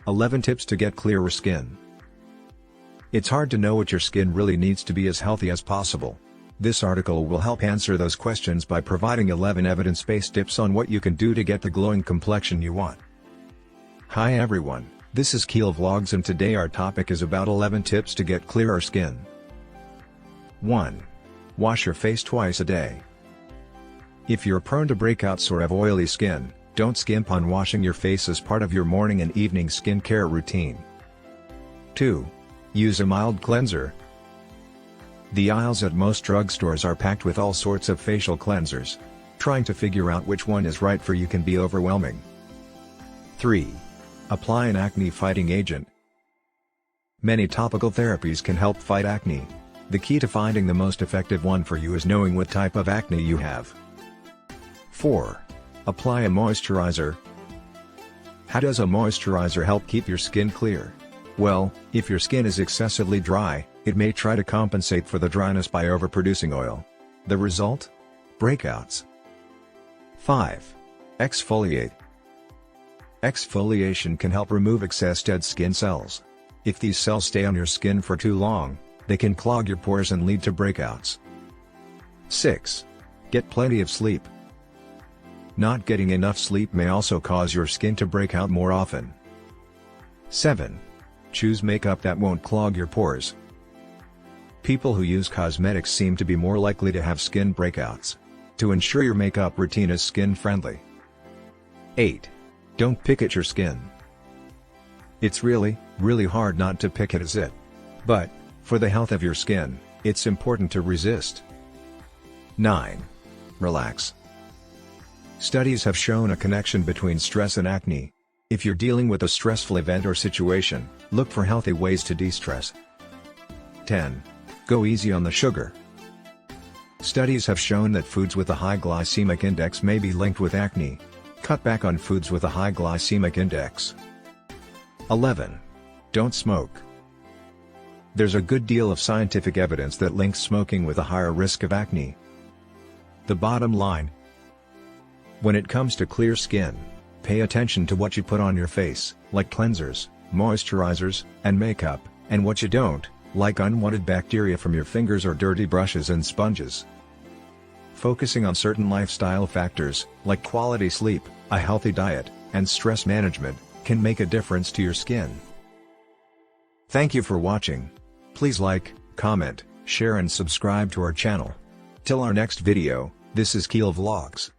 11 Tips to Get Clearer Skin. It's hard to know what your skin really needs to be as healthy as possible. This article will help answer those questions by providing 11 evidence-based tips on what you can do to get the glowing complexion you want. Hi everyone, this is Keel Vlogs and today our topic is about 11 tips to get clearer skin. 1. Wash your face twice a day. If you're prone to breakouts or have oily skin, don't skimp on washing your face as part of your morning and evening skincare routine. 2. Use a mild cleanser. The aisles at most drugstores are packed with all sorts of facial cleansers. Trying to figure out which one is right for you can be overwhelming. 3. Apply an acne-fighting agent. Many topical therapies can help fight acne. The key to finding the most effective one for you is knowing what type of acne you have. 4. Apply a moisturizer. How does a moisturizer help keep your skin clear? Well, if your skin is excessively dry, it may try to compensate for the dryness by overproducing oil. The result? Breakouts. 5. Exfoliate. Exfoliation can help remove excess dead skin cells. If these cells stay on your skin for too long, they can clog your pores and lead to breakouts. 6. Get plenty of sleep. Not getting enough sleep may also cause your skin to break out more often. 7. Choose makeup that won't clog your pores. People who use cosmetics seem to be more likely to have skin breakouts. To ensure your makeup routine is skin-friendly. 8. Don't pick at your skin. It's really hard not to pick at it. But, for the health of your skin, it's important to resist. 9. Relax. Studies have shown a connection between stress and acne. If you're dealing with a stressful event or situation, look for healthy ways to de-stress. 10. Go easy on the sugar. Studies have shown that foods with a high glycemic index may be linked with acne. Cut back on foods with a high glycemic index. 11. Don't smoke. There's a good deal of scientific evidence that links smoking with a higher risk of acne. The bottom line: when it comes to clear skin, pay attention to what you put on your face, like cleansers, moisturizers, and makeup, and what you don't, like unwanted bacteria from your fingers or dirty brushes and sponges. Focusing on certain lifestyle factors, like quality sleep, a healthy diet, and stress management, can make a difference to your skin. Thank you for watching. Please like, comment, share and subscribe to our channel. Till our next video, this is Keel Vlogs.